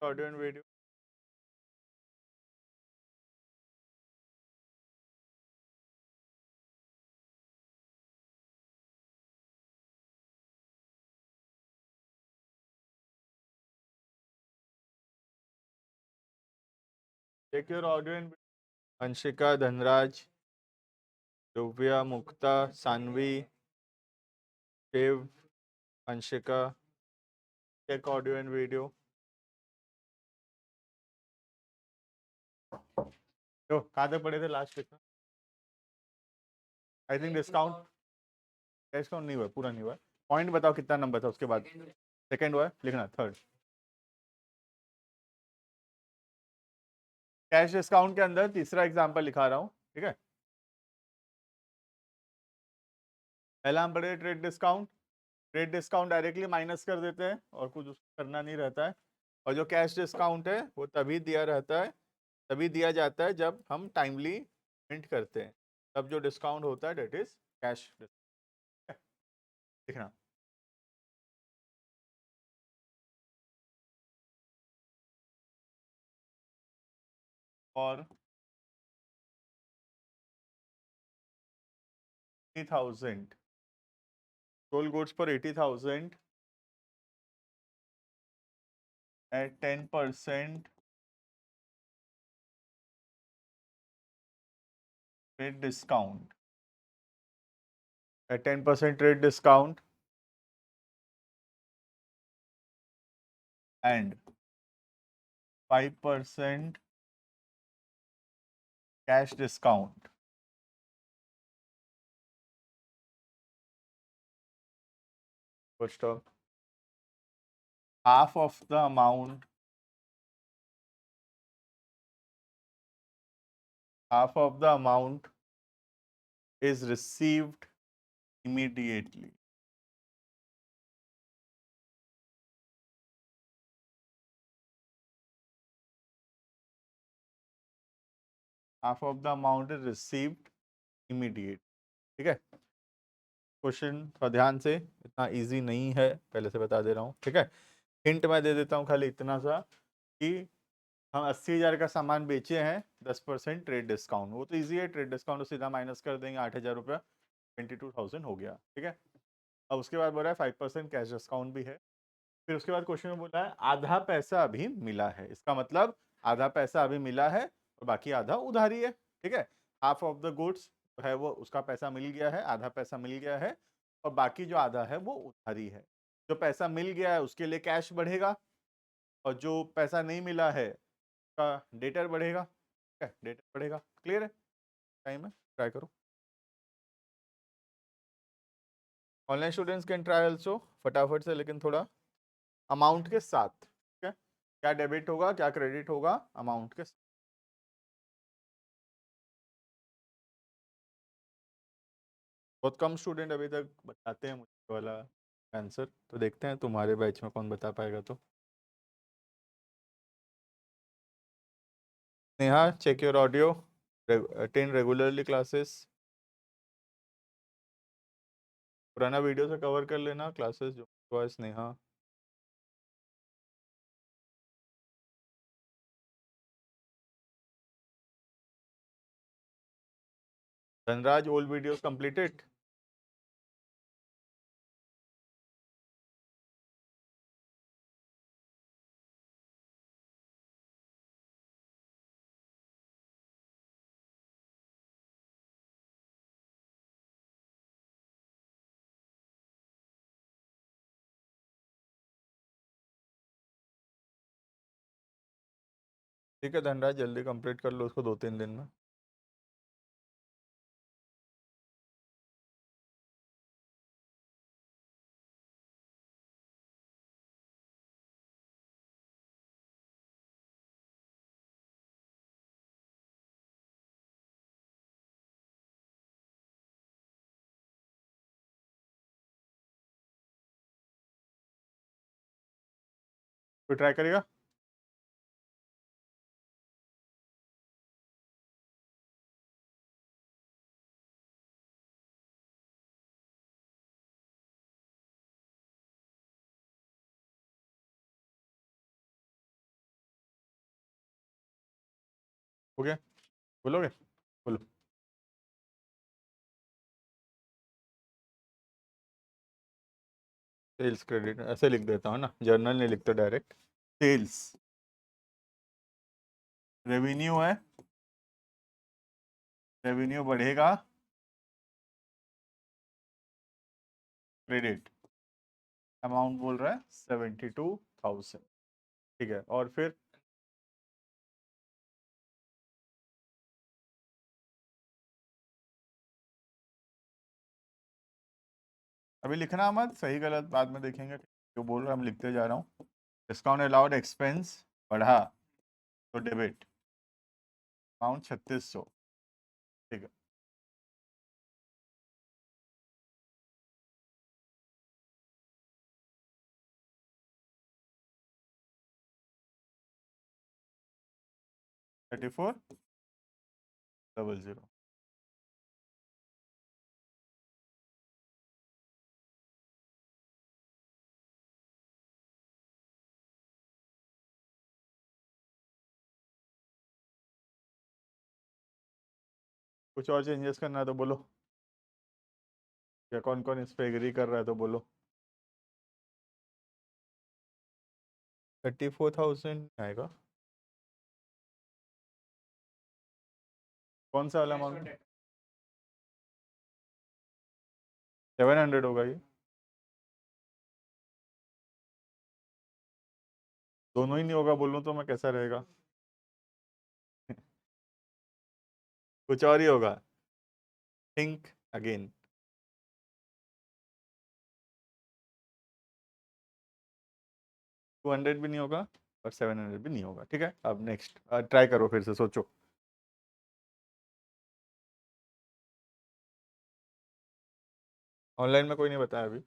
Audio and video. Check your audio and Anshika, Dhanraj, Dhruvya, Mukta, Saanvi, Shiv, Anshika, check audio and video. तो कहाँ तक पढ़े थे last question? I think discount, discount नहीं हुआ, पूरा नहीं हुआ। पॉइंट बताओ कितना नंबर था उसके बाद? सेकंड हुआ, लिखना थर्ड। कैश डिस्काउंट के अंदर तीसरा एग्जांपल लिखा रहा हूँ, ठीक है। पहला हम पढ़े trade discount. Trade discount directly minus कर देते हैं और कुछ उसको करना नहीं रहता है। और जो कैश डिस्काउंट है वो तभी दिया रहता है, तभी दिया जाता है जब हम टाइमली पेमेंट करते हैं, तब जो डिस्काउंट होता है डेट इज कैश। लिखना। और 80,000 sold goods for 80,000 at 10% trade discount. At 10% trade discount and 5% cash discount. Full stop. Half of the amount is received immediately. Half of the amount is received immediate. ठीक है। Question थोड़ा ध्यान से, इतना easy नहीं है, पहले से बता दे रहा हूँ, ठीक है। हिंट मैं दे देता हूँ खाली इतना सा कि हम 80,000 का सामान बेचे हैं 10% ट्रेड डिस्काउंट, वो तो इजी है, ट्रेड डिस्काउंट सीधा माइनस कर देंगे, 8,000 रुपया, 22,000 हो गया, ठीक है। अब उसके बाद बोला है 5% कैश डिस्काउंट भी है। फिर उसके बाद क्वेश्चन में बोला है आधा पैसा अभी मिला है, इसका मतलब आधा पैसा अभी मिला है और बाकी आधा उधारी है, ठीक है। हाफ ऑफ द गुड्स है वो, उसका पैसा मिल गया है, आधा पैसा मिल गया है और बाकी जो आधा है वो उधारी है। जो पैसा मिल गया है उसके लिए कैश बढ़ेगा और जो पैसा नहीं मिला है उसका डेटर बढ़ेगा, ठीक है, डेटर बढ़ेगा। क्लियर है? टाइम है, ट्राई करो। Online students can try also, फटाफट से लेकिन थोड़ा अमाउंट के साथ, ठीक है। क्या डेबिट होगा क्या क्रेडिट होगा, अमाउंट के साथ। बहुत कम स्टूडेंट अभी तक बताते हैं मुझे वाला आंसर, तो देखते हैं तुम्हारे बैच में कौन बता पाएगा। तो Neha, check your audio, attend regularly classes. पुराना वीडियो से कवर कर लेना क्लासेस जो voice. Neha, Dhanraj, old videos completed. ठीक है धनराज, जल्दी कंप्लीट कर लो उसको 2-3 दिन में। फिर ट्राई करेगा। हो गया, बोलोगे? बोलो। सेल्स क्रेडिट ऐसे लिख देता हूँ ना, जर्नल नहीं लिखते डायरेक्ट। सेल्स रेवेन्यू है, रेवेन्यू बढ़ेगा, क्रेडिट अमाउंट बोल रहा है 72,000, ठीक है। और फिर अभी लिखना मत, सही गलत बाद में देखेंगे, जो बोल रहा है हम लिखते जा रहा हूँ। डिस्काउंट अलाउड एक्सपेंस बढ़ा तो डेबिट अमाउंट 3600, ठीक है। थर्टी फोर डबल जीरो, कुछ और चेंजेस करना है तो बोलो, या कौन कौन इस पे एग्री कर रहा है तो बोलो। 34,000 आएगा, कौन सा वाला अमाउंट? 700 होगा ये, दोनों ही नहीं होगा बोलूँ तो मैं, कैसा रहेगा? कुछ और ही होगा, थिंक अगेन। 200 भी नहीं होगा और 700 भी नहीं होगा, ठीक है। अब नेक्स्ट ट्राई करो, फिर से सोचो। ऑनलाइन में कोई नहीं बताया अभी।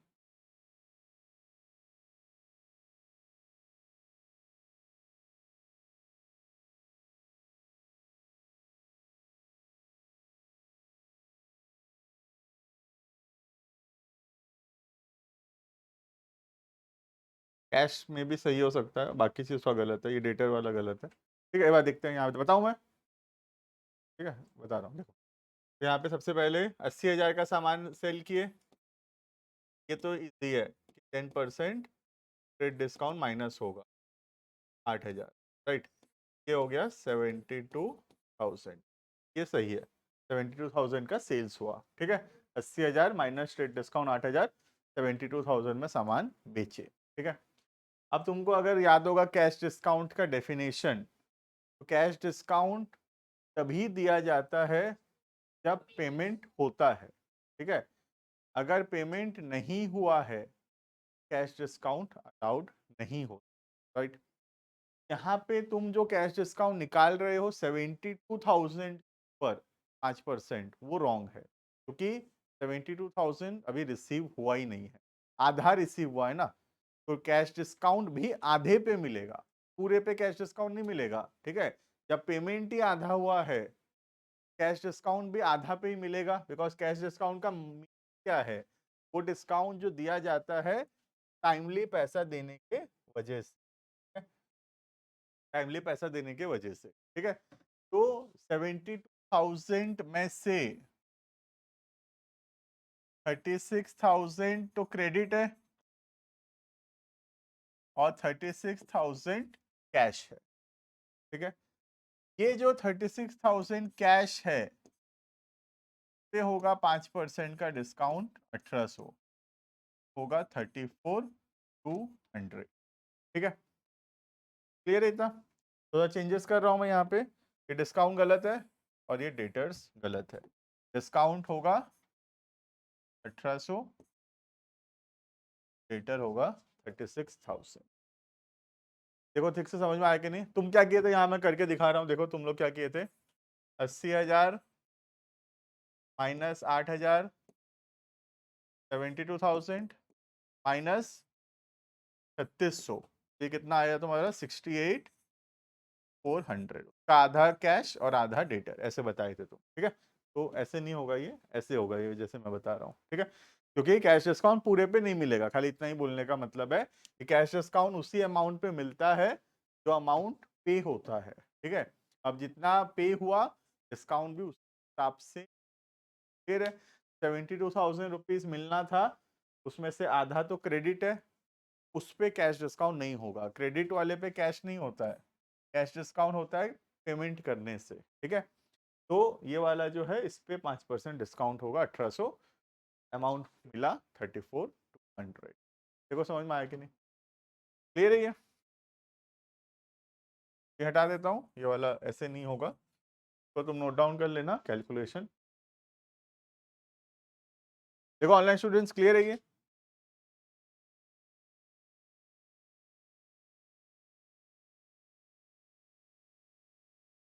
कैश में भी सही हो सकता है, बाकी चीज़ का गलत है, ये डेटर वाला गलत है, ठीक है। एक बार देखते हैं यहाँ पे, बताऊँ मैं? ठीक है, बता रहा हूँ, देखो। यहाँ पे सबसे पहले 80,000 का सामान सेल किए, ये तो इजी है कि 10% ट्रेड डिस्काउंट माइनस होगा 8,000, राइट। ये हो गया 72,000, ये सही है। 72,000 का सेल्स हुआ, ठीक है। 80,000 माइनस ट्रेड डिस्काउंट 8,000, 72,000 में सामान बेचे, ठीक है। अब तुमको अगर याद होगा कैश डिस्काउंट का डेफिनेशन, तो कैश डिस्काउंट तभी दिया जाता है जब पेमेंट होता है, ठीक है। अगर पेमेंट नहीं हुआ है, कैश डिस्काउंट अलाउड नहीं हो, राइट। यहाँ पे तुम जो कैश डिस्काउंट निकाल रहे हो 72,000 पर 5%, वो रॉन्ग है, क्योंकि 72,000 अभी रिसीव हुआ ही नहीं है, आधा रिसीव हुआ है ना। तो कैश डिस्काउंट भी आधे पे मिलेगा, पूरे पे कैश डिस्काउंट नहीं मिलेगा, ठीक है। जब पेमेंट ही आधा हुआ है, कैश डिस्काउंट भी आधा पे ही मिलेगा, बिकॉज कैश डिस्काउंट का क्या है, वो डिस्काउंट जो दिया जाता है टाइमली पैसा देने के वजह से, टाइमली पैसा देने के वजह से, ठीक है। तो 72,000 में से 36,000 तो क्रेडिट है और 36,000 कैश है, ठीक है। ये जो 36,000 कैश है पे होगा 5% का डिस्काउंट, 1800 होगा 34,200, ठीक है। क्लियर है इतना? थोड़ा चेंजेस कर रहा हूं मैं यहाँ पे, ये डिस्काउंट गलत है और ये डेटर्स गलत है। डिस्काउंट होगा 1800, डेटर होगा 36,000। देखो ठीक से समझ में आया कि नहीं? तुम क्या किए थे, यहाँ मैं करके दिखा रहा हूँ, देखो तुम लोग क्या किए थे। 80,000 माइनस 8,000, 72,000 माइनस 3600, ये कितना आया तुम्हारा? 68,400 का आधा कैश और आधा डेटर, ऐसे बताए थे तुम, ठीक है। तो ऐसे नहीं होगा ये, ऐसे होगा ये, जैसे मैं बता रहा हूँ, ठीक है। क्योंकि कैश डिस्काउंट पूरे पे नहीं मिलेगा, खाली इतना ही बोलने का मतलब है कि कैश डिस्काउंट उसी अमाउंट पे मिलता है जो अमाउंट पे होता है, ठीक है। अब जितना पे हुआ डिस्काउंट भी उस हिसाब से। फिर 72,000 रुपीज मिलना था, उसमें से आधा तो क्रेडिट है, उस पे कैश डिस्काउंट नहीं होगा। क्रेडिट वाले पे कैश नहीं होता है, कैश डिस्काउंट होता है पेमेंट करने से, ठीक है। तो ये वाला जो है इस पे 5% डिस्काउंट होगा, 1800। अमाउंट मिला 34,200। देखो समझ में आया कि नहीं, क्लियर है ये हटा देता हूँ, ये वाला ऐसे नहीं होगा, तो तुम नोट डाउन कर लेना कैलकुलेशन। देखो ऑनलाइन स्टूडेंट्स क्लियर है ये?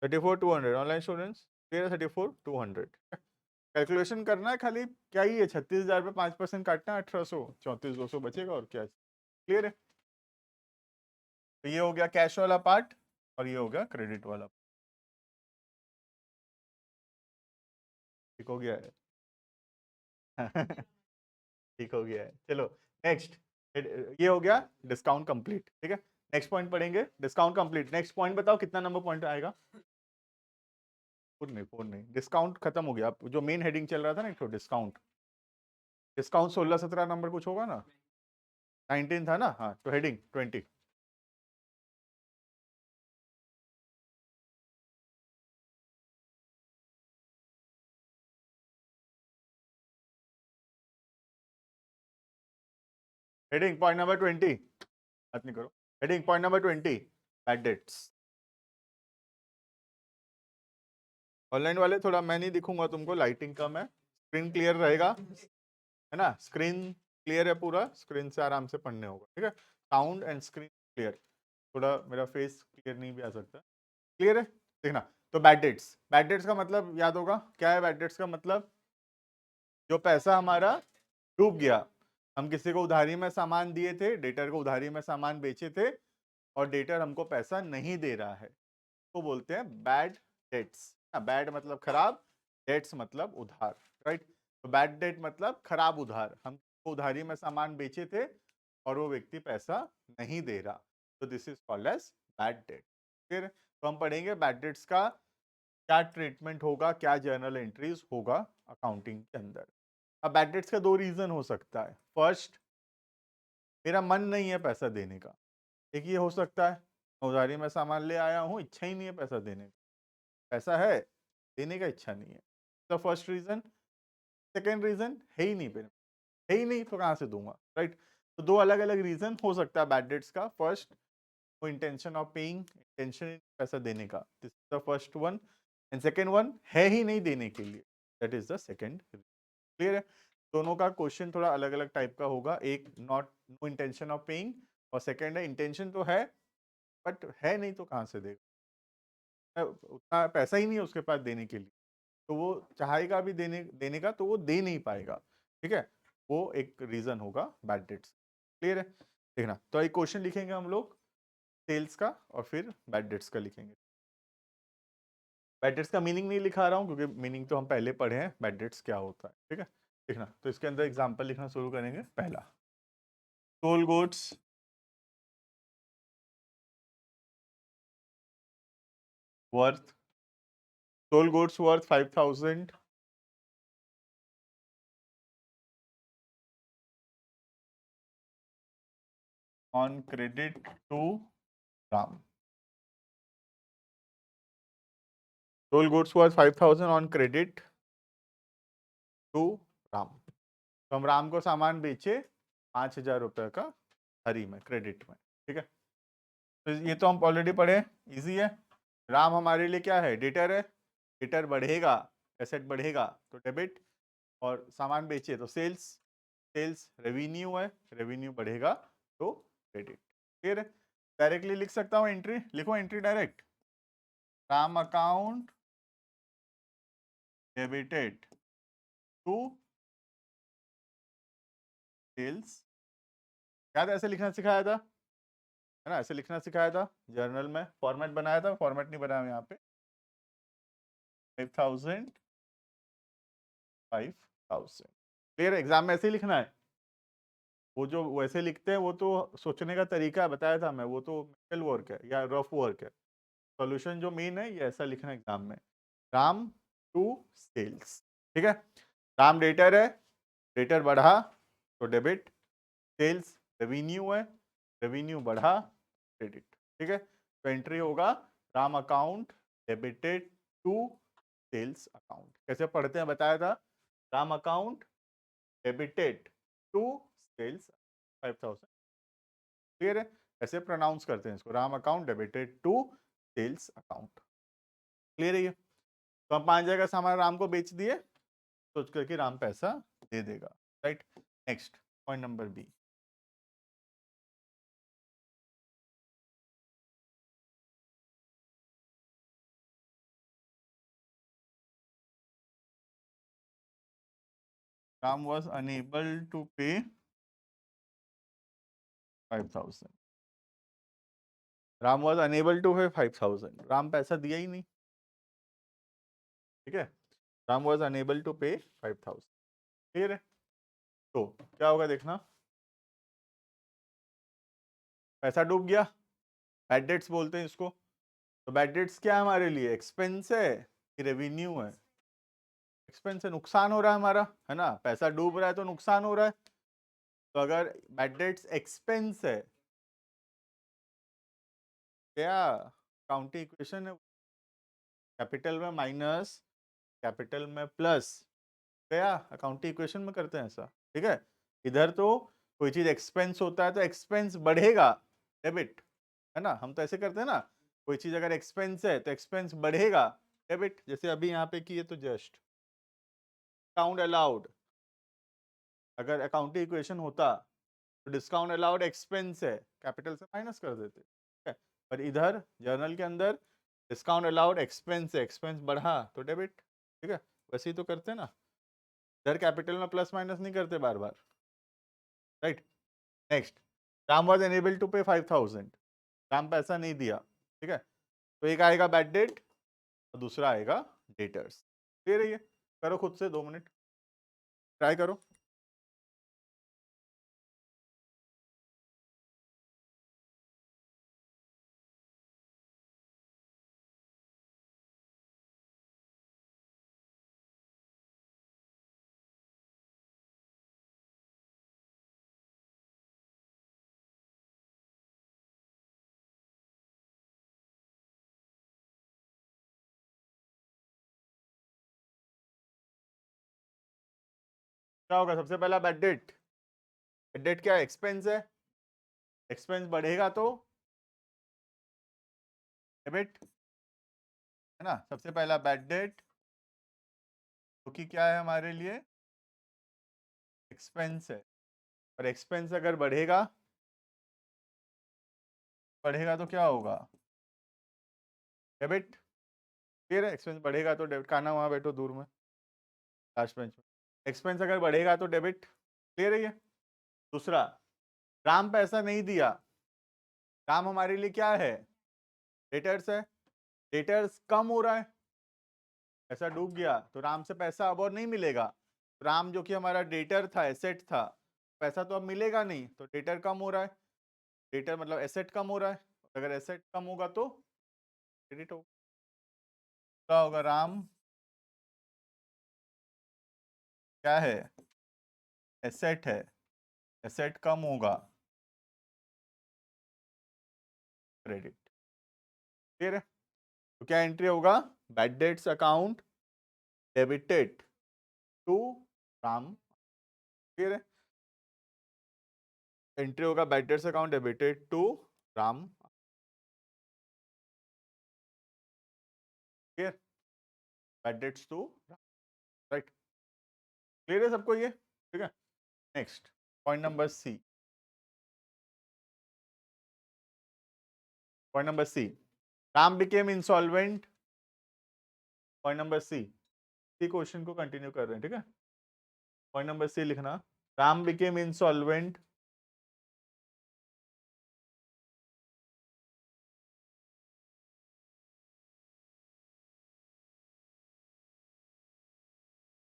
$34,200 ऑनलाइन स्टूडेंट्स क्लियर है? 34,200 कैलकुलेशन करना है खाली, क्या ही है 36,000 पे 5% काटना है, 1800, 34,200 बचेगा और क्या। क्लियर है? तो ये हो गया कैश वाला पार्ट और ये हो गया क्रेडिट वाला। ठीक हो गया है ठीक हो गया है, चलो नेक्स्ट। ये हो गया डिस्काउंट कंप्लीट, ठीक है। नेक्स्ट पॉइंट पढ़ेंगे, डिस्काउंट कंप्लीट। नेक्स्ट पॉइंट बताओ कितना नंबर पॉइंट आएगा? फोर नहीं, डिस्काउंट खत्म हो गया। जो मेन हेडिंग चल रहा था ना, एक तो डिस्काउंट, डिस्काउंट 16-17 नंबर कुछ होगा ना, 19 था ना, हाँ तो हेडिंग 20। हेडिंग पॉइंट नंबर 20, बात नहीं करो। Heading point number 20, bad debts. Online वाले थोड़ा मैं नहीं दिखूंगा तुमको, लाइटिंग कम है, स्क्रीन क्लियर रहेगा है ना, स्क्रीन क्लियर है पूरा, स्क्रीन से आराम से पढ़ने होगा, ठीक है। साउंड एंड स्क्रीन क्लियर, थोड़ा मेरा फेस क्लियर नहीं भी आ सकता, क्लियर है। देखना, तो बैड डेट्स, बैड डेट्स का मतलब याद होगा क्या है? बैड डेट्स का मतलब जो पैसा हमारा डूब गया, हम किसी को उधारी में सामान दिए थे, डेटर को उधारी में सामान बेचे थे और डेटर हमको पैसा नहीं दे रहा है, तो बोलते हैं बैड डेट्स। बैड मतलब खराब, डेट्स मतलब उधार, राइट। तो बैड डेट मतलब खराब उधार, हम उधारी में सामान बेचे थे और वो व्यक्ति पैसा नहीं दे रहा, तो this is called as bad debt. फिर तो हम पढ़ेंगे बैड डेट्स का क्या ट्रीटमेंट होगा, क्या जर्नल एंट्रीज होगा अकाउंटिंग के अंदर। अब बैड डेट्स का दो रीजन हो सकता है। फर्स्ट, मेरा मन नहीं है पैसा देने का, एक ये हो सकता है, उधारी में सामान ले आया हूँ, इच्छा ही नहीं है पैसा देने का, पैसा है देने का इच्छा नहीं है, तो फर्स्ट रीजन। सेकेंड रीजन, है ही नहीं, मेरे है ही नहीं तो कहाँ से दूंगा, राइट। तो दो अलग अलग रीजन हो सकता है बैड डेट्स का। First, no intention of paying, intention पैसा देने का, this is the first one. And second one, है ही नहीं देने के लिए, that is the second. Clear है? दोनों का क्वेश्चन थोड़ा अलग अलग टाइप का होगा, एक not know intention of paying और सेकेंड है इंटेंशन तो है बट है नहीं तो कहाँ से देगा, उतना पैसा ही नहीं है उसके पास देने के लिए, तो वो चाहेगा भी देने देने का तो वो दे नहीं पाएगा, ठीक है। वो एक रीजन होगा बैड डेट्स। क्लियर है? देखना, तो एक क्वेश्चन लिखेंगे हम लोग सेल्स का और फिर बैड डेट्स का लिखेंगे। बैड डेट्स का मीनिंग नहीं लिखा रहा हूँ क्योंकि मीनिंग तो हम पहले पढ़े हैं, बैड डेट्स क्या होता है, ठीक है। देखना, तो इसके अंदर एग्जांपल लिखना शुरू करेंगे। पहला, sold goods worth, sold goods worth 5,000 on credit to Ram. Sold goods worth 5,000 on credit to Ram. तो हम राम को सामान बेचे 5,000 रुपए का हरी में, क्रेडिट में, ठीक है। तो ये तो हम ऑलरेडी पढ़े, इजी है। राम हमारे लिए क्या है? डेटर है, डेटर बढ़ेगा, एसेट बढ़ेगा तो डेबिट, और सामान बेचे तो सेल्स, सेल्स रेवेन्यू है, रेवेन्यू बढ़ेगा तो क्रेडिट। क्लियर है? डायरेक्टली लिख सकता हूँ एंट्री, लिखो entry direct, Ram account debited to sales. याद ऐसे लिखना सिखाया था, है ना, ऐसे लिखना सिखाया था जर्नल में, फॉर्मेट बनाया था, फॉर्मेट नहीं बनाया यहाँ पे। 5,000, 5,000 क्लियर। एग्जाम में ऐसे ही लिखना है, वो जो वैसे लिखते हैं वो तो सोचने का तरीका बताया था मैं, वो तो मेंटल वर्क है या रफ वर्क है। सॉल्यूशन जो मेन है ये ऐसा लिखना एग्जाम में, राम टू सेल्स, ठीक है। राम डेटर है, डेटर बढ़ा तो डेबिट, सेल्स रेवेन्यू है, रेवेन्यू बढ़ा क्रेडिट, ठीक है। तो एंट्री होगा Ram account debited to sales account. कैसे पढ़ते हैं बताया था, Ram account debited to sales 5000, clear है। ऐसे प्रोनाउंस करते हैं इसको, Ram account debited to sales account, clear है ये। तो हम 5,000 का सामान राम को बेच दिए, सोच करके राम पैसा दे देगा, right. Next point number B, Ram was unable to pay 5,000, Ram was unable to pay 5,000, Ram पैसा दिया ही नहीं, ठीक है। Ram was unable to pay 5,000, clear है। तो क्या होगा देखना, पैसा डूब गया, बैड डेट्स बोलते हैं इसको। तो बैड डेट्स क्या है हमारे लिए, एक्सपेंस है कि रेवेन्यू है, एक्सपेंस है, नुकसान हो रहा है हमारा, है ना, पैसा डूब रहा है तो नुकसान हो रहा है। तो अगर बैड डेट्स एक्सपेंस है, क्या काउंटी इक्वेशन है, कैपिटल में माइनस कैपिटल में प्लस, क्या अकाउंटिंग इक्वेशन में करते हैं ऐसा, ठीक है। इधर तो कोई चीज एक्सपेंस होता है तो एक्सपेंस बढ़ेगा, डेबिट, है ना, हम तो ऐसे करते हैं ना, कोई चीज अगर एक्सपेंस है तो एक्सपेंस बढ़ेगा, डेबिट। जैसे अभी यहाँ पे किए तो जस्ट डिस्काउंट अलाउड, अगर अकाउंटिंग इक्वेशन होता तो डिस्काउंट अलाउड एक्सपेंस है, कैपिटल से माइनस कर देते, ठीक है। पर इधर जर्नल के अंदर डिस्काउंट अलाउड एक्सपेंस है, एक्सपेंस बढ़ा तो डेबिट, ठीक है। वैसे ही तो करते हैं ना, इधर कैपिटल में प्लस माइनस नहीं करते बार बार, right. Next, Ram was enable to pay 5,000, Ram पैसा नहीं दिया, ठीक है। तो एक आएगा बैड डेट और दूसरा आएगा डेटर्स, क्लियर है ये। करो खुद से 2 मिनट ट्राई करो। क्या होगा, सबसे पहला बैड डेट, बैड डेट क्या है, एक्सपेंस है, एक्सपेंस बढ़ेगा तो डेबिट, है ना। सबसे पहला बैड डेट क्योंकि क्या है हमारे लिए, एक्सपेंस है, और एक्सपेंस अगर बढ़ेगा, बढ़ेगा तो क्या होगा, डेबिट, क्लियर है। एक्सपेंस बढ़ेगा तो डेबिट, खाना वहां बैठो दूर में लास्ट बेंच में, एक्सपेंस अगर बढ़ेगा तो डेबिट, क्लियर है ये। दूसरा, राम पैसा नहीं दिया, राम हमारे लिए क्या है, डेटर्स है, डेटर्स कम हो रहा है, पैसा डूब गया तो राम से पैसा अब और नहीं मिलेगा। राम जो कि हमारा डेटर था, एसेट था, पैसा तो अब मिलेगा नहीं, तो डेटर कम हो रहा है, डेटर मतलब एसेट कम हो रहा है, अगर एसेट कम होगा तो क्रेडिट होगा, क्या होगा, राम क्या है, एसेट है, एसेट कम होगा, क्रेडिट, क्लियर है। तो क्या एंट्री होगा, bad debts account debited to Ram, clear है। एंट्री होगा bad debts account debited to Ram, clear, bad debts to, right, clear है सबको ये, ठीक है। Next point number C, point number C, Ram became insolvent, point number C, C question को continue कर रहे हैं, ठीक है। पॉइंट नंबर सी लिखना, Ram became insolvent,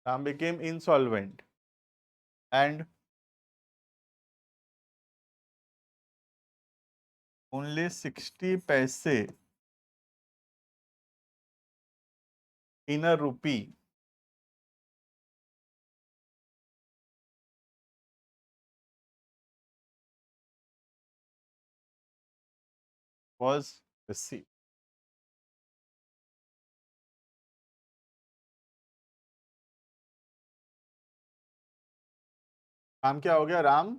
Ram became insolvent and only 60 पैसे इन अ रूपी was received। राम क्या हो गया? राम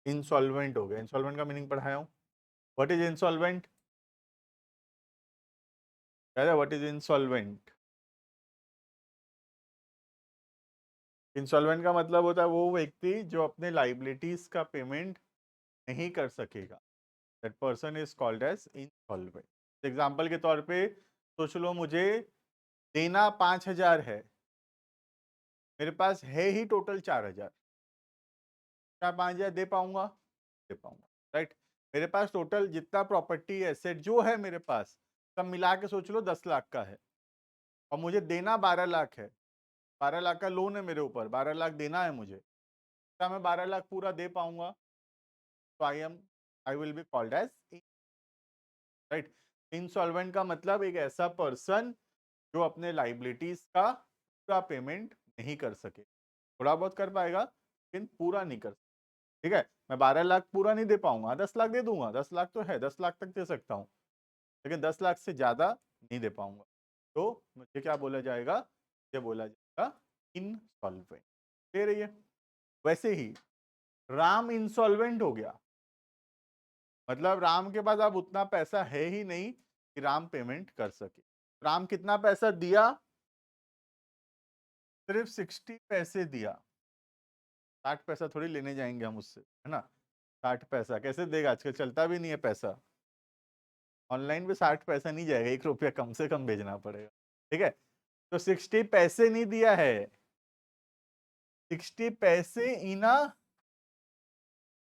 इंसॉल्वेंट हो गया। इंसॉल्वेंट का मीनिंग पढ़ाया हूं। What is insolvent? कह रहे व्हाट इज इंसॉल्वेंट? इंसॉल्वेंट का मतलब होता है वो व्यक्ति जो अपने लाइबिलिटीज का पेमेंट नहीं कर सकेगा। That person is called as insolvent. Example के तौर पे सोच लो, मुझे देना 5,000 है, मेरे पास है ही टोटल 4,000। क्या 5,000 दे पाऊंगा? दे पाऊंगा, राइट। मेरे पास टोटल जितना प्रॉपर्टी एसेट जो है मेरे पास, सब मिला के सोच लो 10 लाख का है, और मुझे देना 12 लाख है। 12 लाख का लोन है मेरे ऊपर, 12 लाख देना है मुझे। क्या मैं 12 लाख पूरा दे पाऊंगा? तो I will be called as, right. Insolvent का मतलब एक ऐसा पर्सन जो अपने लाइबिलिटीज का पूरा पेमेंट नहीं कर सके। थोड़ा बहुत कर पाएगा लेकिन पूरा नहीं कर सके। ठीक है, मैं 12 लाख पूरा नहीं दे पाऊंगा, 10 लाख दे दूंगा। 10 लाख तो है, 10 लाख तक दे सकता हूँ, लेकिन 10 लाख से ज्यादा नहीं दे पाऊंगा। तो मुझे क्या बोला जाएगा? ये बोला जाएगा इनसॉल्वेंट। दे रही है। वैसे ही राम इंसॉल्वेंट हो गया, मतलब राम के पास अब उतना पैसा है ही नहीं कि राम पेमेंट कर सके। राम कितना पैसा दिया? सिर्फ 60 पैसे दिया। 60 पैसा थोड़ी लेने जाएंगे हम उससे, है ना। 60 पैसा कैसे देगा? आजकल चलता भी नहीं है पैसा। ऑनलाइन पे 60 पैसा नहीं जाएगा, 1 रुपया कम से कम भेजना पड़ेगा। ठीक है, तो 60 पैसे नहीं दिया है, 60 पैसे इना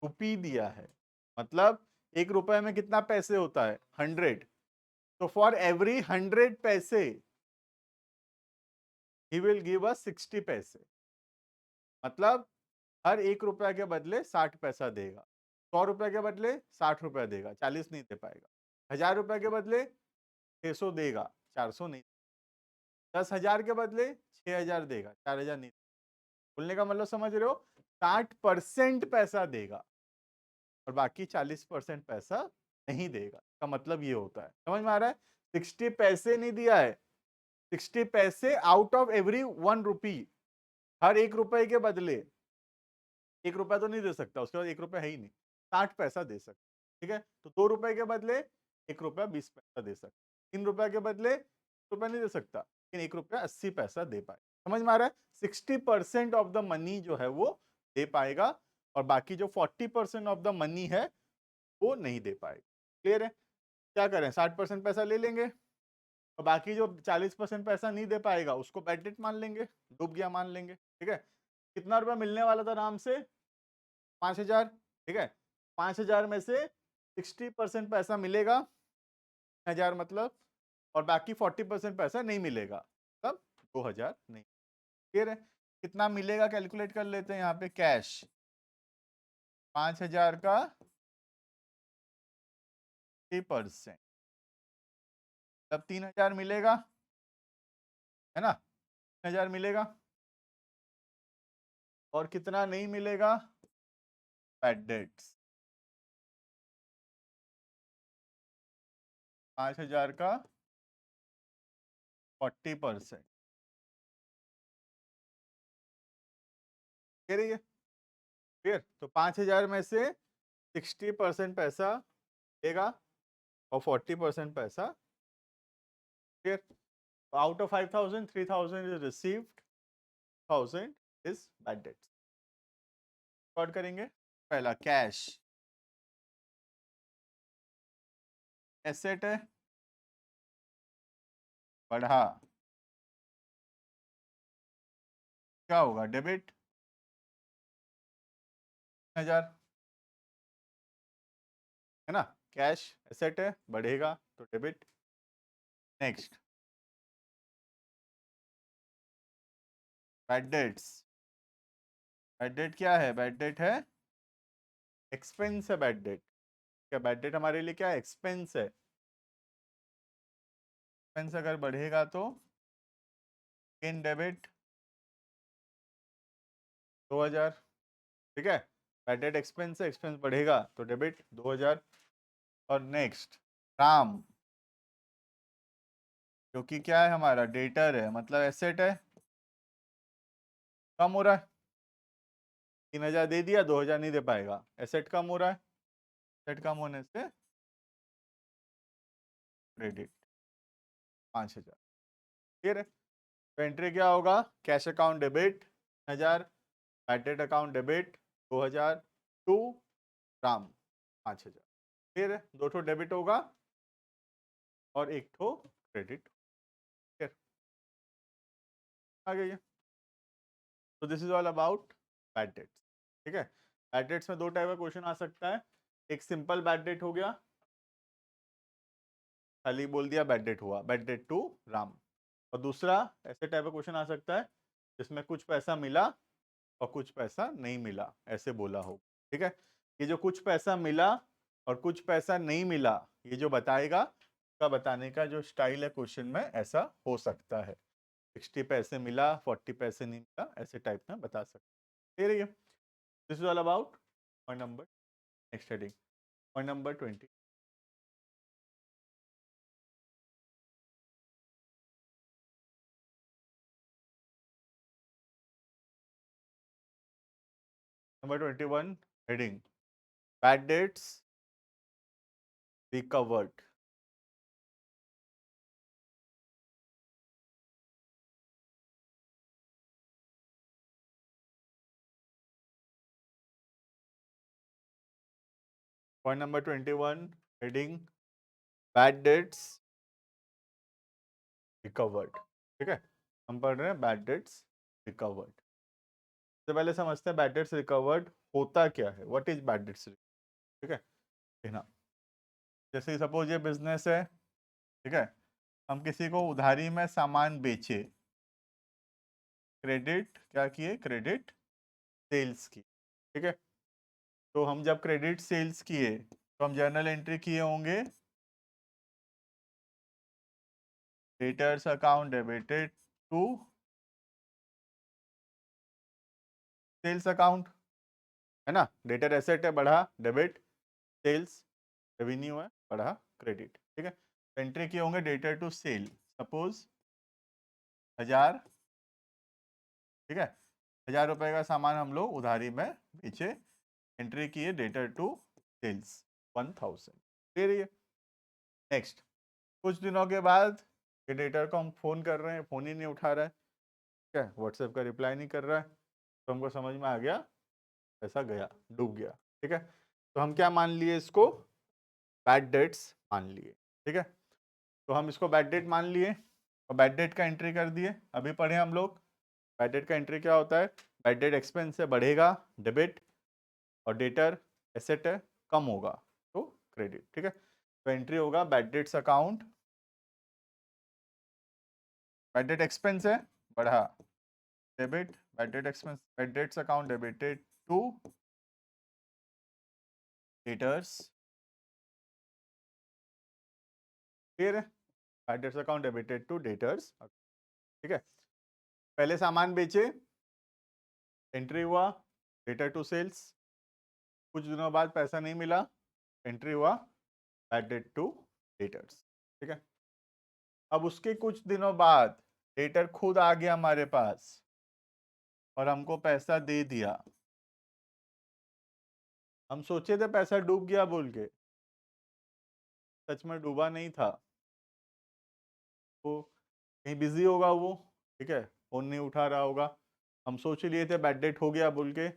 रुपी दिया है। मतलब 1 रुपए में कितना पैसे होता है? 100। तो फॉर एवरी 100 पैसे ही विल गिव अस 60 पैसे। मतलब हर 1 रुपया के बदले 60 पैसा देगा। 100 रुपए के बदले 60 रुपया देगा, 40 नहीं दे पाएगा। 1,000 रुपए के बदले 600 देगा, 400 नहीं। 10,000 के बदले 6,000 देगा, 4,000 नहीं। बोलने का मतलब समझ रहे हो? 60% पैसा देगा और बाकी 40% पैसा नहीं देगा। का मतलब ये होता है, समझ में आ रहा है? 60 पैसे नहीं दिया है, 60 पैसे आउट ऑफ एवरी 1 रुपी। हर 1 रुपए के बदले 1 रुपया तो नहीं दे सकता, उसके बाद 1 रुपया है ही नहीं, 60 पैसा दे सकता। ठीक है, तो 2 रुपए के बदले 1 रुपया 20 पैसा दे सकता। 3 रुपया के बदले रुपया नहीं दे सकता, लेकिन 1 रुपया 80 पैसा दे पाए। समझ में आ रहा है? 60% ऑफ द मनी जो है वो दे पाएगा, और बाकी जो 40% ऑफ द मनी है वो नहीं दे पाएगा। क्लियर है? क्या करें? 60% पैसा ले लेंगे, और बाकी जो 40% पैसा नहीं दे पाएगा उसको बैड डेट मान लेंगे, डूब गया मान लेंगे। ठीक है, कितना रुपया मिलने वाला था आराम से? 5,000। ठीक है, 5,000 में से 60% पैसा मिलेगा, 1,000 मतलब, और बाकी 40% पैसा नहीं मिलेगा, तब 2,000 नहीं। क्लियर है? कितना मिलेगा कैलकुलेट कर लेते हैं यहाँ पे। कैश 5,000 का 3%, तब 3,000 मिलेगा, है ना। 3,000 मिलेगा, और कितना नहीं मिलेगा? Bad debts. 5,000 का 40%। कह रही है? क्लियर? तो 5,000 में से 60% पैसा देगा और 40% पैसा। Clear? Out of 5,000, 3,000 is received, 1,000 is bad debts. Record करेंगे। पहला कैश एसेट है, बढ़ा, क्या होगा? डेबिट 1,000, है ना। कैश एसेट है, बढ़ेगा तो debit. Next bad debts. Bad debt क्या है? बैड डेट है एक्सपेंस है। बैड डेट क्या? बैड डेट हमारे लिए क्या है? एक्सपेंस है। एक्सपेंस अगर बढ़ेगा तो इन डेबिट 2000, ठीक है। बैड डेट एक्सपेंस है, एक्सपेंस बढ़ेगा तो डेबिट 2000। और नेक्स्ट राम, क्योंकि क्या है हमारा डेटर है मतलब एसेट है, कम हो रहा है, 3000 दे दिया, 2000 नहीं दे पाएगा, एसेट कम हो रहा है, एसेट कम होने से क्रेडिट 5000, क्लियर है। तो एंट्री क्या होगा, cash account debit 1000, bad debt account debit 2000 to Ram 5000, clear है। 2 ठो डेबिट होगा और 1 ठो क्रेडिट, क्लियर आ गई है। तो this is all about bad debts, ठीक है। बैड डेट्स में 2 टाइप का क्वेश्चन आ सकता है, एक सिंपल बैड डेट हो गया, खाली बोल दिया बैड डेट हुआ, बैड डेट टू राम। और दूसरा ऐसे टाइप का क्वेश्चन आ सकता है जिसमें कुछ पैसा मिला और कुछ पैसा नहीं मिला, ऐसे बोला हो, ठीक है। ये जो कुछ पैसा मिला और कुछ पैसा नहीं मिला, ये जो बताएगा का बताने का जो स्टाइल है क्वेश्चन में, ऐसा हो सकता है 60 पैसे मिला 40 पैसे नहीं मिला, ऐसे टाइप में बता सकते हैं। This is all about point number, next heading point number 20। Number 21 heading bad debts recovered. Point number 21 heading bad debts recovered, ठीक है। हम पढ़ रहे हैं बैड डेट्स रिकवर्ड। सबसे पहले समझते हैं बैड डेट्स रिकवर्ड होता क्या है, व्हाट इज बैड डेट्स, ठीक है। देखना, जैसे सपोज ये बिजनेस है, ठीक है, हम किसी को उधारी में सामान बेचे, क्रेडिट क्या किए, क्रेडिट सेल्स की, ठीक है। तो हम जब क्रेडिट सेल्स किए तो हम जर्नल एंट्री किए होंगे debtors account debited to sales account, है ना। डेटर एसेट है, बढ़ा डेबिट, सेल्स रेवेन्यू है, बढ़ा क्रेडिट, ठीक है। एंट्री किए होंगे डेटर टू सेल, सपोज 1000, ठीक है। 1000 रुपए का सामान हम लोग उधारी में बेचे, एंट्री किए डेटर टू सेल्स 1000, फिर ये नेक्स्ट कुछ दिनों के बाद ये डेटर को हम फोन कर रहे हैं, फोन ही नहीं उठा रहा है, ठीक है, व्हाट्सएप का रिप्लाई नहीं कर रहा है, तो हमको समझ में आ गया पैसा गया, डूब गया, ठीक है। तो हम क्या मान लिए इसको, बैड डेट्स मान लिए, ठीक है। तो हम इसको बैड डेट मान लिए और बैड डेट का एंट्री कर दिए, अभी पढ़े हम लोग। बैड डेट का एंट्री क्या होता है, बैड डेट एक्सपेंस से बढ़ेगा डेबिट, और डेटर एसेट है कम होगा तो क्रेडिट, ठीक है। तो एंट्री होगा bad debts account, bad debt expense है बढ़ा debit, bad debt expense, bad debts account debited to debtors, फिर bad debts account debited to debtors, ठीक है। पहले सामान बेचे, एंट्री हुआ डेटर टू सेल्स, कुछ दिनों बाद पैसा नहीं मिला, एंट्री हुआ बैड डेट टू डेटर्स, ठीक है। अब उसके कुछ दिनों बाद डेटर खुद आ गया हमारे पास और हमको पैसा दे दिया, हम सोचे थे पैसा डूब गया बोल के, सच में डूबा नहीं था, तो कहीं बिजी होगा वो, ठीक है, फोन नहीं उठा रहा होगा, हम सोच लिए थे बैड डेट हो गया बोल के,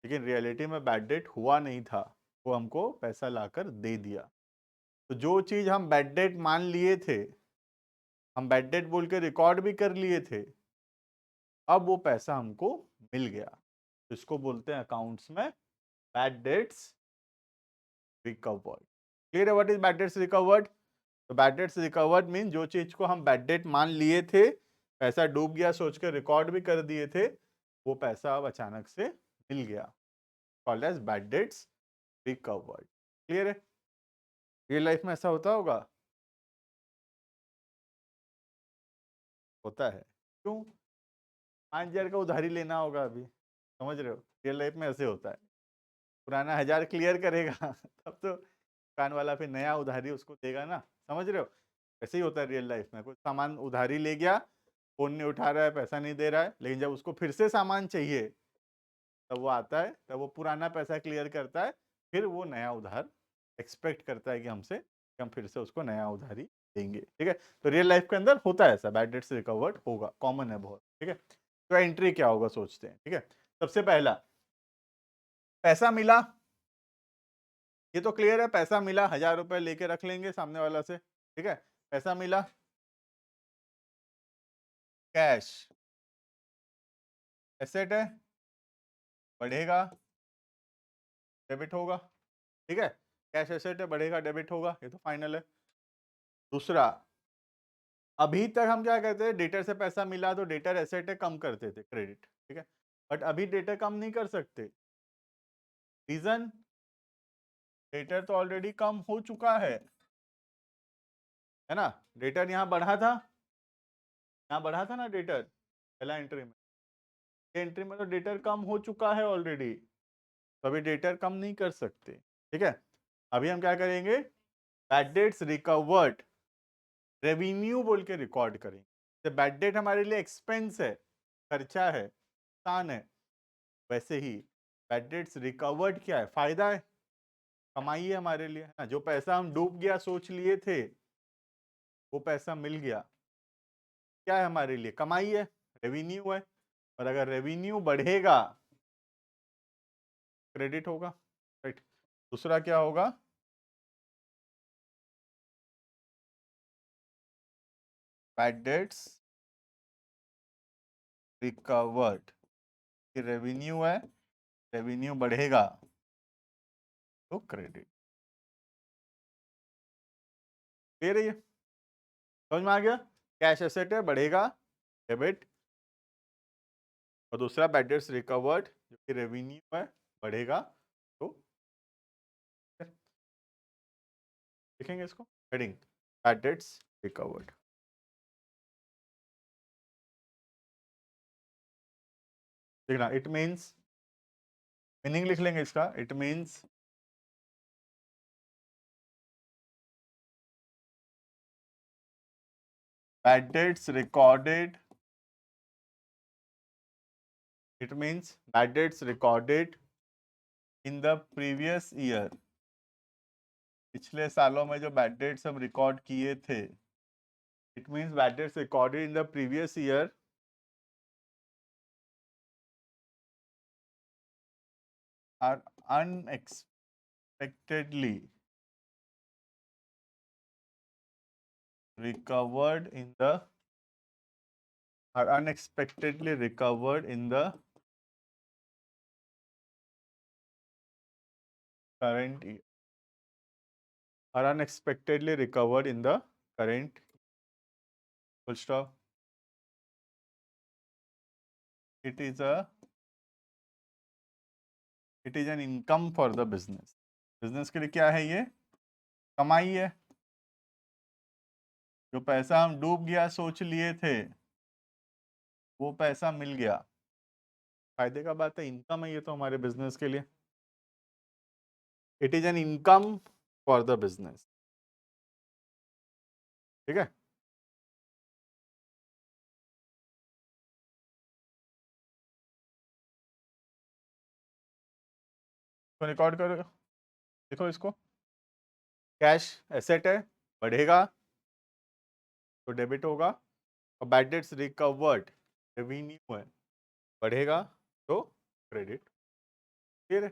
लेकिन रियलिटी में बैड डेट हुआ नहीं था, वो हमको पैसा लाकर दे दिया। तो जो चीज हम बैड डेट मान लिए थे, हम बैड डेट बोल के रिकॉर्ड भी कर लिए थे, अब वो पैसा हमको मिल गया, तो इसको बोलते हैं अकाउंट्स में बैड डेट्स रिकवर्ड। क्लियर है what is bad debts recovered. तो बैड डेट्स रिकवर्ड मीन जो चीज को हम बैड डेट मान लिए थे, पैसा डूब गया सोच के रिकॉर्ड भी कर दिए थे, वो पैसा अब अचानक से मिल गया, called as bad debts recovered. Clear है। रियल लाइफ में ऐसा होता होगा, होता है, क्यों? 5,000 का उधारी लेना होगा अभी, समझ रहे हो? रियल लाइफ में ऐसे होता है, पुराना 1000 क्लियर करेगा तब तो दुकान वाला फिर नया उधारी उसको देगा ना, समझ रहे हो? ऐसे ही होता है रियल लाइफ में, कुछ सामान उधारी ले गया, फोन नहीं उठा रहा है, पैसा नहीं दे रहा है, लेकिन जब उसको फिर से सामान चाहिए तब वो आता है, तब वो पुराना पैसा क्लियर करता है, फिर वो नया उधार एक्सपेक्ट करता है कि हमसे, कि हम फिर से उसको नया उधारी देंगे, ठीक है? तो रियल लाइफ के अंदर होता है ऐसा, बैड डेट से रिकवर्ड होगा, कॉमन है बहुत, ठीक है? तो एंट्री क्या होगा सोचते हैं, ठीक है? सबसे पहला, पैसा मिला, ये तो क्लियर है, पैसा मिला, 1000 रुपए लेके रख लेंगे सामने वाला से, ठीक है? पैसा मिला, कैश एसेट है, बढ़ेगा, डेबिट होगा, ठीक है? कैश एसेट है, बढ़ेगा, डेबिट होगा, ये तो फाइनल है। दूसरा, अभी तक हम क्या कहते हैं, डेटर से पैसा मिला तो डेटर एसेट है, कम करते थे क्रेडिट, ठीक है? बट अभी डेटर कम नहीं कर सकते, रीजन, डेटर तो ऑलरेडी कम हो चुका है ना? डेटर यहाँ बढ़ा था, यहाँ बढ़ा था ना डेटर पहला एंट्री में, एंट्री में तो डेटर कम हो चुका है ऑलरेडी, तो अभी डेटर कम नहीं कर सकते, ठीक है? अभी हम क्या करेंगे, बैड डेट्स रिकवर्ड रेवेन्यू बोल के रिकॉर्ड करेंगे। तो बैड डेट हमारे लिए एक्सपेंस है, खर्चा है, नुकसान है, वैसे ही बैड डेट्स रिकवर्ड क्या है, फायदा है, कमाई है हमारे लिए, है ना? जो पैसा हम डूब गया सोच लिए थे, वो पैसा मिल गया, क्या है हमारे लिए, कमाई है, रेवेन्यू है, और अगर रेवेन्यू बढ़ेगा क्रेडिट होगा, राइट? दूसरा क्या होगा, बैड डेट्स रिकवर्ड, रेवेन्यू है, रेवेन्यू बढ़ेगा तो क्रेडिट, दे रही है, समझ में आ गया? कैश एसेट है, बढ़ेगा, डेबिट, और दूसरा बैड डेट्स रिकवर्ड जो कि रेवेन्यू है, बढ़ेगा तो लिखेंगे इसको हेडिंग, बैड डेट्स रिकवर्ड। देखना, इट मीन्स, मीनिंग लिख लेंगे इसका, it means bad debts recorded, it means bad debts recorded in the previous year, पिछले सालों में जो बैड डेट्स हम रिकॉर्ड किए थे, it means bad debts recorded in the previous year are unexpectedly recovered in the are unexpectedly recovered in the current year, are unexpectedly recovered in the current, full stop. It is an income for the business, business के लिए क्या है, ये कमाई है, जो पैसा हम डूब गया सोच लिए थे वो पैसा मिल गया, फायदे का बात है, इनकम है ये तो हमारे बिजनेस के लिए, it is an income for the business, ठीक है? तो रिकॉर्ड करो, देखो इसको, कैश एसेट है, बढ़ेगा तो डेबिट होगा, और बैड डेट्स रिकवर्ड रेवेन्यू है, बढ़ेगा तो क्रेडिट, फिर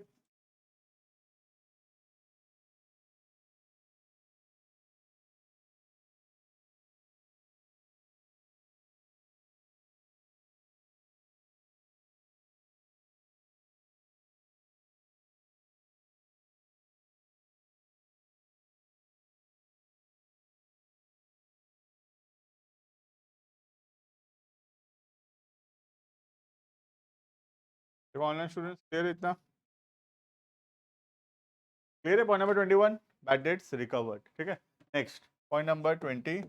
ऑनलाइन स्टूडेंट्स क्लियर, इतना क्लियर है? Point number 21 bad debts recovered, ठीक है? Next point number 22,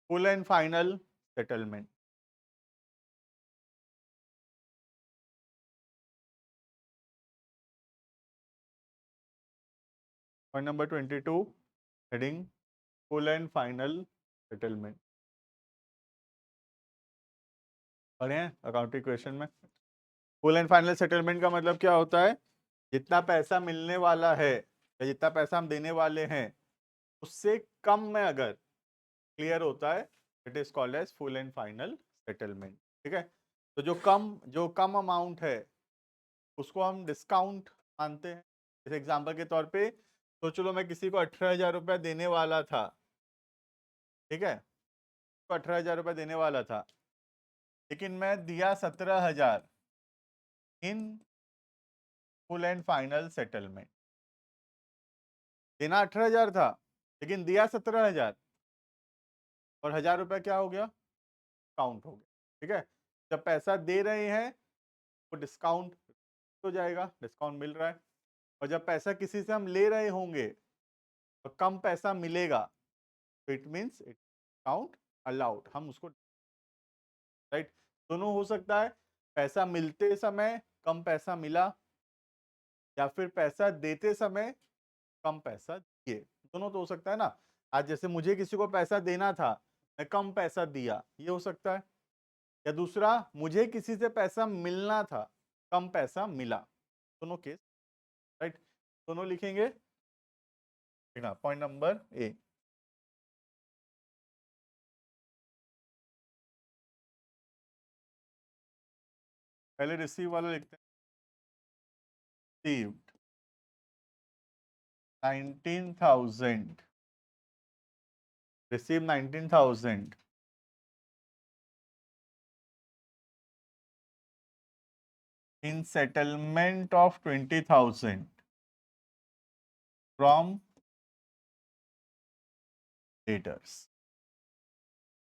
full and final settlement. Point number 22, heading full and final settlement. पढ़े हैं अकाउंटिंग क्वेश्चन में? फुल एंड फाइनल सेटलमेंट का मतलब क्या होता है? जितना पैसा मिलने वाला है या जितना पैसा हम देने वाले हैं उससे कम में अगर क्लियर होता है, it is called as full and final settlement. ठीक है, तो जो कम अमाउंट है उसको हम डिस्काउंट मानते हैं। इस एग्जांपल के तौर पे सोच लो मैं किसी को 18,000 रुपया देने वाला था, ठीक है, तो 18,000 रुपया देने वाला था, लेकिन मैं दिया 17,000 in full and final settlement. देना 18,000 था लेकिन दिया 17,000, और 1,000 रुपया क्या हो गया? काउंट हो गया। ठीक है, जब पैसा दे रहे हैं वो डिस्काउंट हो जाएगा, डिस्काउंट मिल रहा है। और जब पैसा किसी से हम ले रहे होंगे तो कम पैसा मिलेगा, तो it means it count allowed, हम उसको, राइट। दोनों हो सकता है, पैसा मिलते समय कम पैसा मिला या फिर पैसा देते समय कम पैसा दिए, दोनों तो हो सकता है ना। आज जैसे मुझे किसी को पैसा देना था, मैं कम पैसा दिया, ये हो सकता है। या दूसरा, मुझे किसी से पैसा मिलना था, कम पैसा मिला, दोनों केस, राइट। दोनों लिखेंगे। पॉइंट नंबर ए, पहले रिसीव वाला लिखते हैं। Received 19,000, receive 19,000 in settlement of 20,000 from debtors.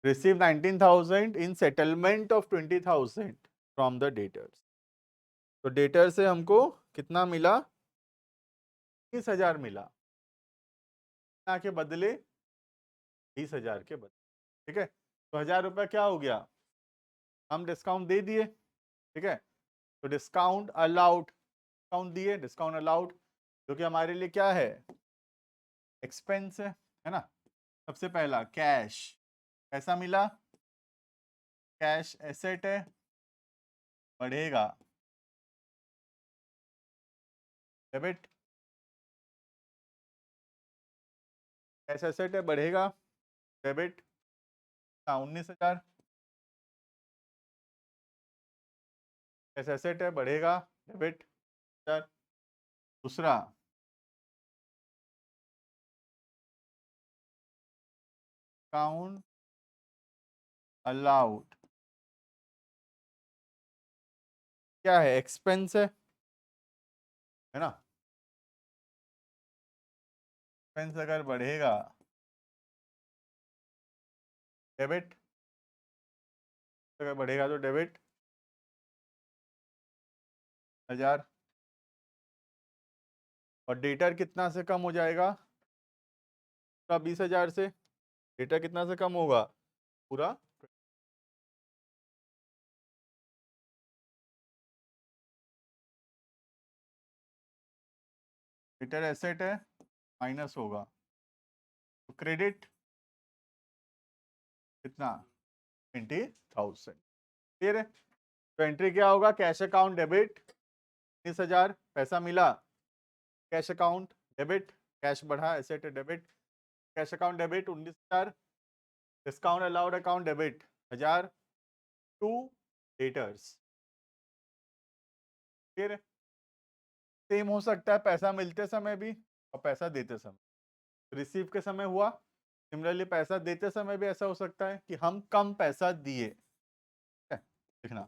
Receive 19,000 in settlement of 20,000 from the debtors. तो डेटर से हमको कितना मिला? 20,000 मिला, कितना के बदले? 20,000 के बदले। ठीक है, तो 1,000 रुपया क्या हो गया? हम डिस्काउंट दे दिए। ठीक है, तो डिस्काउंट अलाउड, डिस्काउंट दिए, डिस्काउंट अलाउड, जो कि हमारे लिए क्या है? एक्सपेंस है ना। सबसे पहला कैश, पैसा मिला, कैश एसेट है, बढ़ेगा, डेबिट, कैश एसेट है बढ़ेगा, डेबिट, 19,000, कैश एसेट है बढ़ेगा, डेबिट 1,000। दूसरा, अकाउंट अलाउड, क्या है? एक्सपेंस है ना। एक्सपेंस अगर बढ़ेगा, डेबिट, अगर बढ़ेगा तो डेबिट 1,000। और डेटर कितना से कम हो जाएगा? पूरा 20,000 से। डेटर कितना से कम होगा? पूरा। डेटर एसेट है, माइनस होगा, तो क्रेडिट कितना? 20,000। क्लियर है? तो एंट्री क्या होगा? कैश अकाउंट डेबिट 19,000, पैसा मिला, कैश अकाउंट डेबिट, कैश बढ़ा, asset debit, cash account debit 19,000, discount allowed account debit 1,000 to debtors. फिर सेम हो सकता है पैसा मिलते समय भी और पैसा देते समय। रिसीव के समय हुआ, सिमिलरली पैसा देते समय भी ऐसा हो सकता है कि हम कम पैसा दिए। लिखना,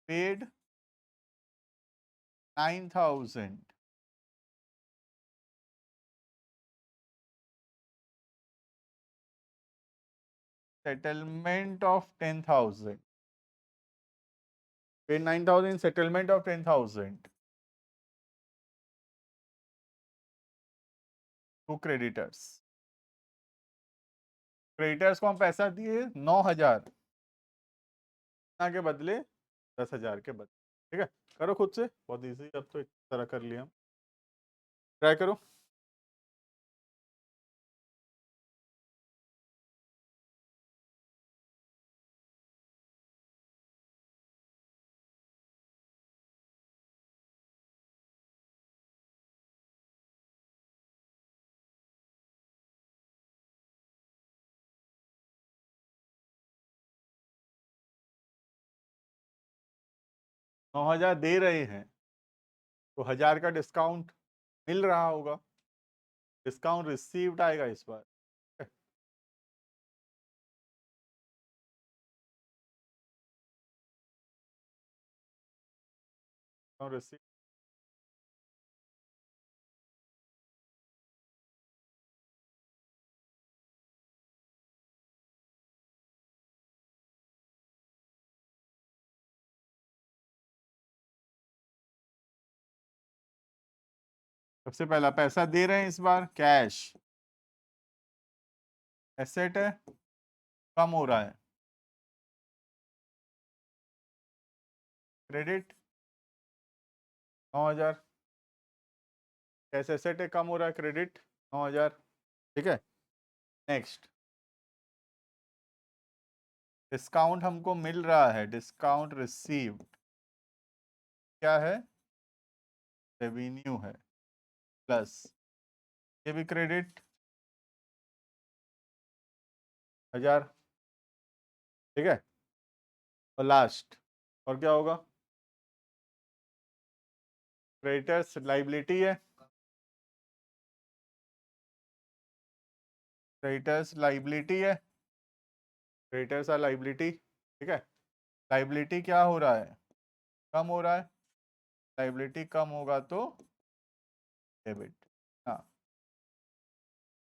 paid 9,000 settlement of 10,000, paid 9,000 settlement of 10,000 to creditors. Creditors को हम पैसा दिए 9,000 के बदले 10,000 के बदले। ठीक है, करो खुद से, बहुत इजी, अब तो एक तरह कर लिया, ट्राई करो। नौ हजार दे रहे हैं तो 1,000 का डिस्काउंट मिल रहा होगा, डिस्काउंट रिसीव्ड आएगा इस बार। रिसीव सबसे पहला पैसा दे रहे हैं इस बार, कैश एसेट है, कम हो रहा है, क्रेडिट 9,000, कैश एसेट है, कम हो रहा है, क्रेडिट 9,000। ठीक है, नेक्स्ट, डिस्काउंट हमको मिल रहा है, डिस्काउंट रिसीव्ड क्या है, रेवेन्यू है, प्लस ये भी क्रेडिट 1,000। ठीक है, और लास्ट और क्या होगा, क्रेडिटर्स लाइबिलिटी है, क्रेडिटर्स लाइबिलिटी है, क्रेडिटर्स आर लाइबिलिटी। ठीक है, लाइबिलिटी क्या हो रहा है, कम हो रहा है, लाइबिलिटी कम होगा तो डेबिट, हाँ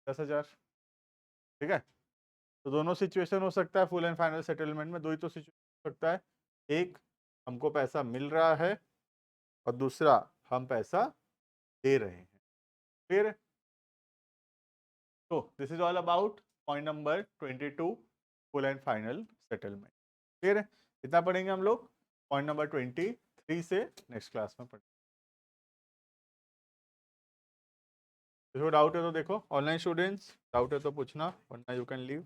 10,000। ठीक है, तो दोनों सिचुएशन हो सकता है फुल एंड फाइनल सेटलमेंट में, दो ही तो सिचुएशन हो सकता है, एक हमको पैसा मिल रहा है और दूसरा हम पैसा दे रहे हैं। फिर तो this is all about point number 22, full and final settlement. फिर इतना पढ़ेंगे हम लोग, पॉइंट नंबर 23 से नेक्स्ट क्लास में पढ़ेंगे। डाउट है तो देखो, ऑनलाइन स्टूडेंट्स डाउट है तो पूछना, वरना यू कैन लीव।